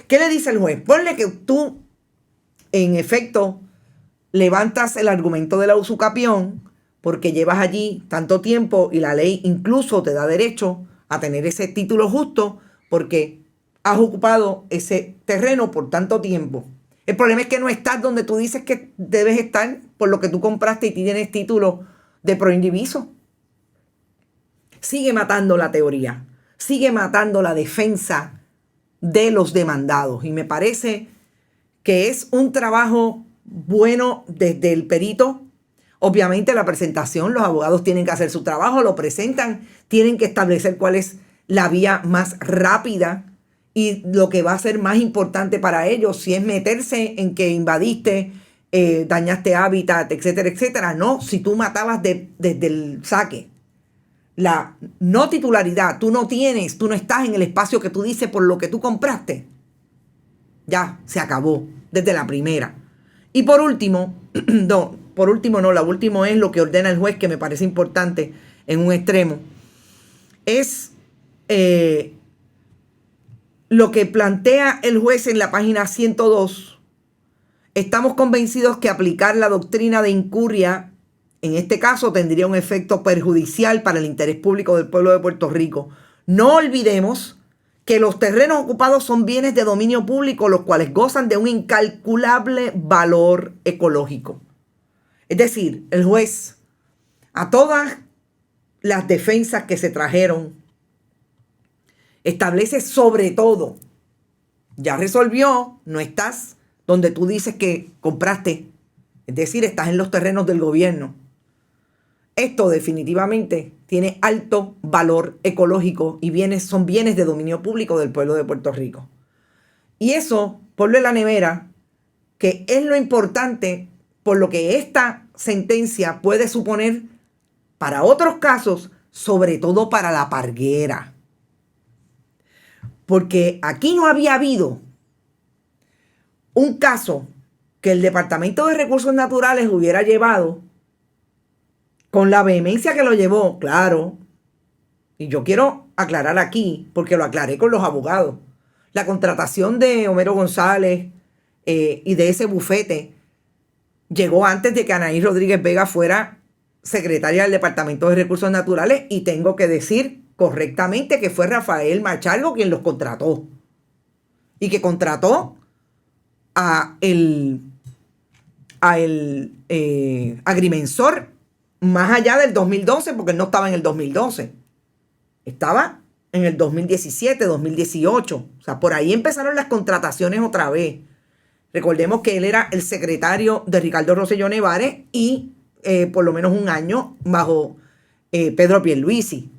¿Qué le dice el juez? Ponle que tú, en efecto, levantas el argumento de la usucapión porque llevas allí tanto tiempo y la ley incluso te da derecho a tener ese título justo porque has ocupado ese terreno por tanto tiempo. El problema es que no estás donde tú dices que debes estar por lo que tú compraste y tienes título de proindiviso. Sigue matando la teoría, sigue matando la defensa de los demandados. Y me parece que es un trabajo bueno desde el perito. Obviamente la presentación, los abogados tienen que hacer su trabajo, lo presentan, tienen que establecer cuál es la vía más rápida y lo que va a ser más importante para ellos, si es meterse en que invadiste, dañaste hábitat, etcétera, etcétera. No, si tú matabas desde el saque. la no titularidad, tú no estás en el espacio que tú dices por lo que tú compraste, ya se acabó desde la primera. Y por último, la última es lo que ordena el juez, que me parece importante en un extremo, es lo que plantea el juez en la página 102. Estamos convencidos que aplicar la doctrina de incuria en este caso tendría un efecto perjudicial para el interés público del pueblo de Puerto Rico. No olvidemos que los terrenos ocupados son bienes de dominio público, los cuales gozan de un incalculable valor ecológico. Es decir, el juez, a todas las defensas que se trajeron, establece sobre todo, ya resolvió, no estás donde tú dices que compraste, es decir, estás en los terrenos del gobierno. Esto definitivamente tiene alto valor ecológico y son bienes de dominio público del pueblo de Puerto Rico. Y eso, ponlo en la nevera, que es lo importante por lo que esta sentencia puede suponer para otros casos, sobre todo para la Parguera. Porque aquí no había habido un caso que el Departamento de Recursos Naturales hubiera llevado con la vehemencia que lo llevó, claro. Y yo quiero aclarar aquí, porque lo aclaré con los abogados. La contratación de Homero González y de ese bufete llegó antes de que Anaí Rodríguez Vega fuera secretaria del Departamento de Recursos Naturales, y tengo que decir correctamente que fue Rafael Machargo quien los contrató. Y que contrató a el agrimensor más allá del 2012, porque él no estaba en el 2012. Estaba en el 2017, 2018. O sea, por ahí empezaron las contrataciones otra vez. Recordemos que él era el secretario de Ricardo Rosselló Nevares y por lo menos un año bajo Pedro Pierluisi.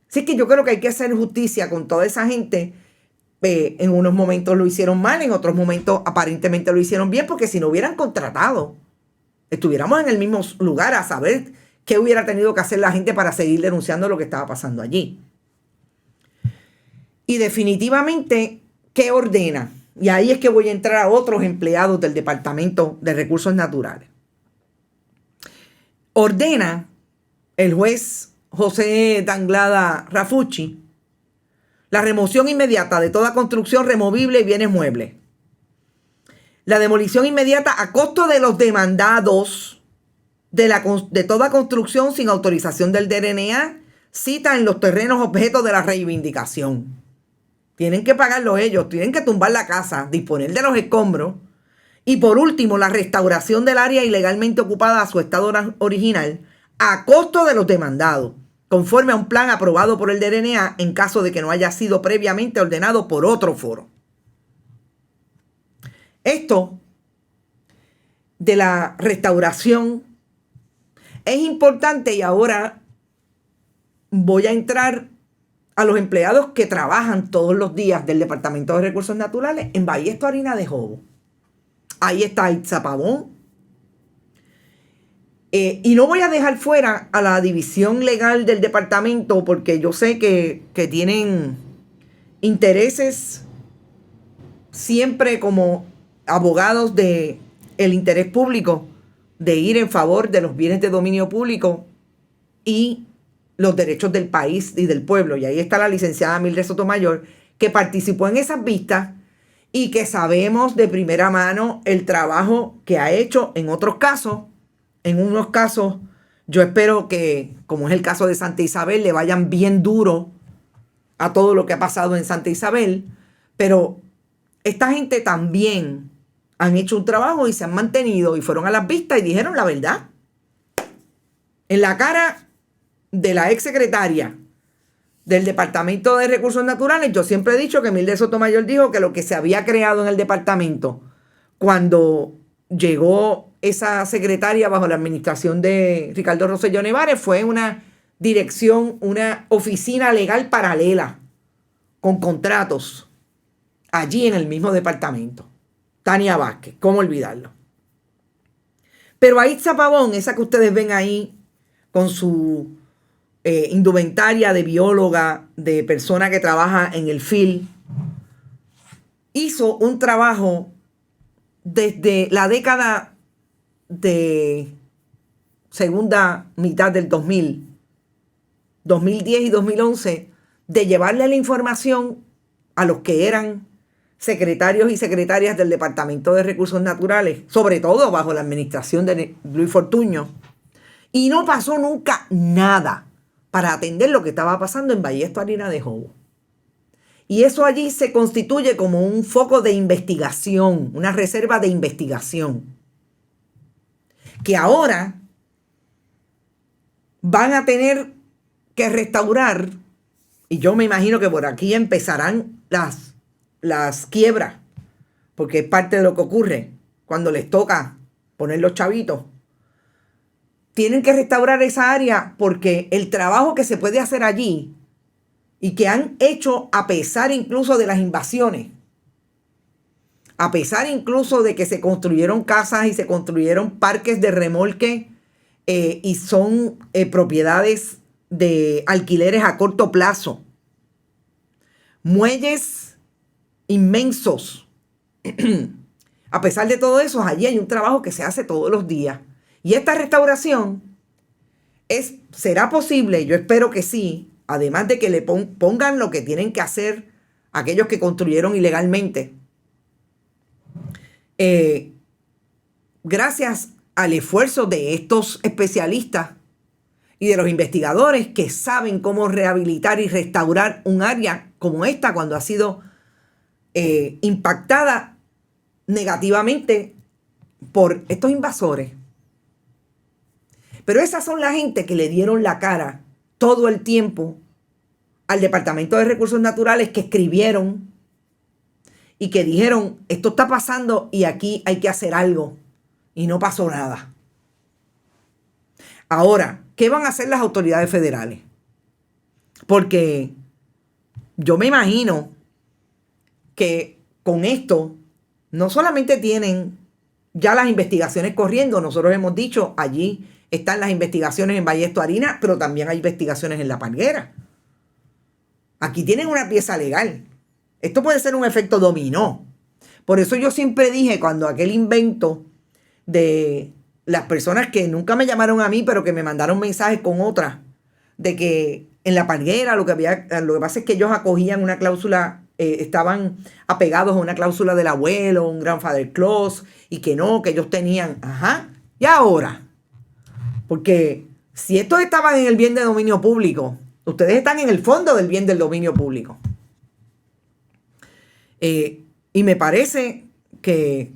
Así que yo creo que hay que hacer justicia con toda esa gente. En unos momentos lo hicieron mal, en otros momentos aparentemente lo hicieron bien, porque si no hubieran contratado, estuviéramos en el mismo lugar a saber qué hubiera tenido que hacer la gente para seguir denunciando lo que estaba pasando allí. Y definitivamente, ¿qué ordena? Y ahí es que voy a entrar a otros empleados del Departamento de Recursos Naturales. Ordena el juez José Danglada Rafucci la remoción inmediata de toda construcción removible y bienes muebles. La demolición inmediata a costo de los demandados de toda construcción sin autorización del DRNA, cita en los terrenos objeto de la reivindicación. Tienen que pagarlo ellos, tienen que tumbar la casa, disponer de los escombros. Y por último, la restauración del área ilegalmente ocupada a su estado original a costo de los demandados, conforme a un plan aprobado por el DRNA en caso de que no haya sido previamente ordenado por otro foro. Esto de la restauración es importante, y ahora voy a entrar a los empleados que trabajan todos los días del Departamento de Recursos Naturales en Bahía Esto Harina de Jobo. Ahí está Itza Pavón. Y no voy a dejar fuera a la división legal del departamento, porque yo sé que tienen intereses siempre como abogados del interés público de ir en favor de los bienes de dominio público y los derechos del país y del pueblo. Y ahí está la licenciada Mildred Sotomayor, que participó en esas vistas y que sabemos de primera mano el trabajo que ha hecho en otros casos. En unos casos, yo espero que, como es el caso de Santa Isabel, le vayan bien duro a todo lo que ha pasado en Santa Isabel. Pero esta gente también han hecho un trabajo y se han mantenido y fueron a las vistas y dijeron la verdad. En la cara de la exsecretaria del Departamento de Recursos Naturales, yo siempre he dicho que Mildred Sotomayor dijo que lo que se había creado en el departamento cuando llegó esa secretaria bajo la administración de Ricardo Rosselló Nevares fue una dirección, una oficina legal paralela con contratos allí en el mismo departamento. Tania Vázquez, ¿cómo olvidarlo? Pero a Itza Pavón, esa que ustedes ven ahí con su indumentaria de bióloga, de persona que trabaja en el field, hizo un trabajo desde la década de segunda mitad del 2000, 2010 y 2011, de llevarle la información a los que eran secretarios y secretarias del Departamento de Recursos Naturales, sobre todo bajo la administración de Luis Fortuño, y no pasó nunca nada para atender lo que estaba pasando en Ballester, Harina de Jobo. Y eso allí se constituye como un foco de investigación, una reserva de investigación, que ahora van a tener que restaurar, y yo me imagino que por aquí empezarán las quiebras, porque es parte de lo que ocurre cuando les toca poner los chavitos. Tienen que restaurar esa área porque el trabajo que se puede hacer allí y que han hecho a pesar incluso de las invasiones, a pesar incluso de que se construyeron casas y se construyeron parques de remolque y son propiedades de alquileres a corto plazo, muelles inmensos. A pesar de todo eso, allí hay un trabajo que se hace todos los días. Y esta restauración será posible, yo espero que sí, además de que le pongan lo que tienen que hacer aquellos que construyeron ilegalmente. Gracias al esfuerzo de estos especialistas y de los investigadores que saben cómo rehabilitar y restaurar un área como esta cuando ha sido impactada negativamente por estos invasores. Pero esas son la gente que le dieron la cara todo el tiempo al Departamento de Recursos Naturales, que escribieron y que dijeron, esto está pasando y aquí hay que hacer algo. Y no pasó nada. Ahora, ¿qué van a hacer las autoridades federales? Porque yo me imagino que con esto no solamente tienen ya las investigaciones corriendo, nosotros hemos dicho, allí están las investigaciones en Ballester, Harina, pero también hay investigaciones en La Palguera. Aquí tienen una pieza legal. Esto puede ser un efecto dominó. Por eso yo siempre dije, cuando aquel invento de las personas que nunca me llamaron a mí, pero que me mandaron mensajes con otras, de que en La Palguera lo que pasa es que ellos acogían una cláusula, estaban apegados a una cláusula del abuelo, un grandfather clause, y que no, que ellos tenían, y ahora, porque si estos estaban en el bien de dominio público, ustedes están en el fondo del bien del dominio público. Y me parece que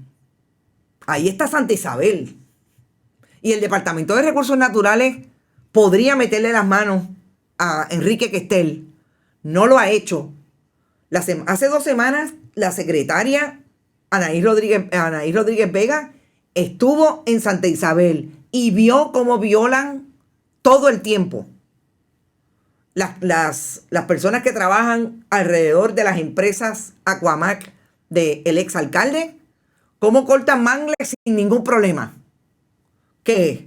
ahí está Santa Isabel. Y el Departamento de Recursos Naturales podría meterle las manos a Enrique Questel. No lo ha hecho. Hace 2 semanas la secretaria Anaís Rodríguez Vega estuvo en Santa Isabel y vio cómo violan todo el tiempo las personas que trabajan alrededor de las empresas Aquamac del exalcalde, cómo cortan mangles sin ningún problema. ¿Qué?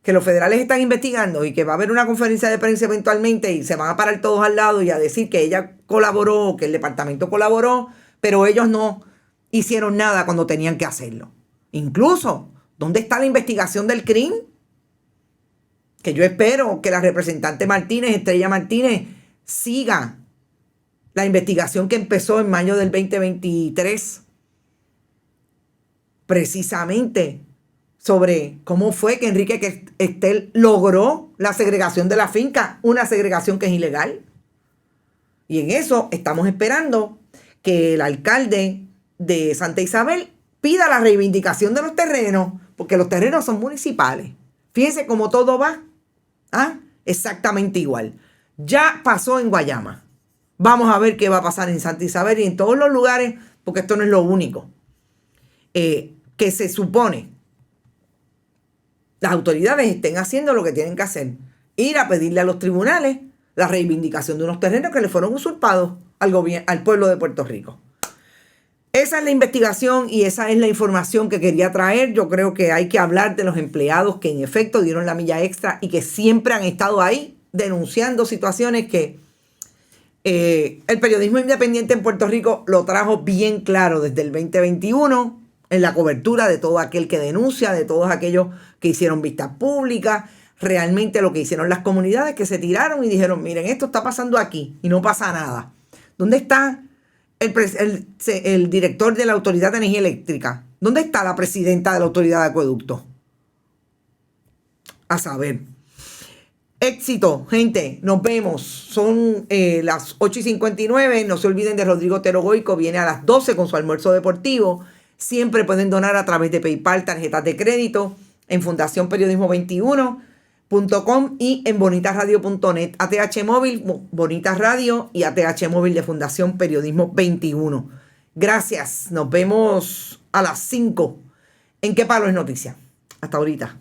Que los federales están investigando y que va a haber una conferencia de prensa eventualmente y se van a parar todos al lado y a decir que ella colaboró, que el departamento colaboró, pero ellos no hicieron nada cuando tenían que hacerlo. Incluso, ¿dónde está la investigación del crimen? Que yo espero que la representante Martínez, Estrella Martínez, siga la investigación que empezó en mayo del 2023, precisamente sobre cómo fue que Enrique Questel logró la segregación de la finca, una segregación que es ilegal. Y en eso estamos esperando que el alcalde de Santa Isabel pida la reivindicación de los terrenos, porque los terrenos son municipales. Fíjense cómo todo va. Exactamente igual. Ya pasó en Guayama. Vamos a ver qué va a pasar en Santa Isabel y en todos los lugares, porque esto no es lo único. Que se supone las autoridades estén haciendo lo que tienen que hacer. Ir a pedirle a los tribunales la reivindicación de unos terrenos que le fueron usurpados al pueblo de Puerto Rico. Esa es la investigación y esa es la información que quería traer. Yo creo que hay que hablar de los empleados que en efecto dieron la milla extra y que siempre han estado ahí denunciando situaciones que el periodismo independiente en Puerto Rico lo trajo bien claro desde el 2021 en la cobertura de todo aquel que denuncia, de todos aquellos que hicieron vistas públicas. Realmente lo que hicieron las comunidades que se tiraron y dijeron, miren, esto está pasando aquí y no pasa nada. ¿Dónde está el director de la Autoridad de Energía Eléctrica? ¿Dónde está la presidenta de la Autoridad de Acueducto? A saber. Éxito, gente. Nos vemos. Son las 8:59. No se olviden de Rodrigo Otero Goico. Viene a las 12 con su almuerzo deportivo. Siempre pueden donar a través de PayPal, tarjetas de crédito, en Fundación Periodismo 21.com y en bonitasradio.net. ATH Móvil, Bonitas Radio y ATH Móvil de Fundación Periodismo 21. Gracias. Nos vemos a las 5. ¿En qué palo es noticia? Hasta ahorita.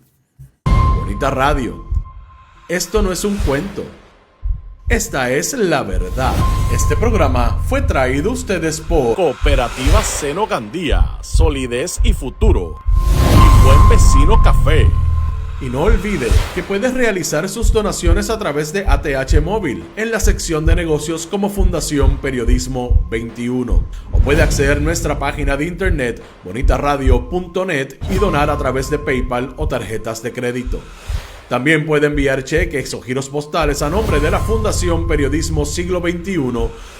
Bonita Radio. Esto no es un cuento. Esta es la verdad. Este programa fue traído a ustedes por Cooperativa Seno Gandía, solidez y futuro. Y Buen Vecino Café. Y no olvide que puedes realizar sus donaciones a través de ATH Móvil en la sección de negocios como Fundación Periodismo 21. O puede acceder a nuestra página de internet bonitasradio.net y donar a través de PayPal o tarjetas de crédito. También puede enviar cheques o giros postales a nombre de la Fundación Periodismo Siglo XXI,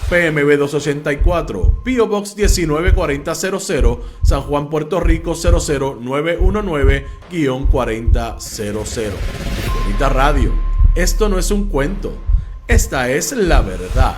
PMB 284, P.O. Box 194000, San Juan, Puerto Rico 00919-4000. Bonita Radio, esto no es un cuento, esta es la verdad.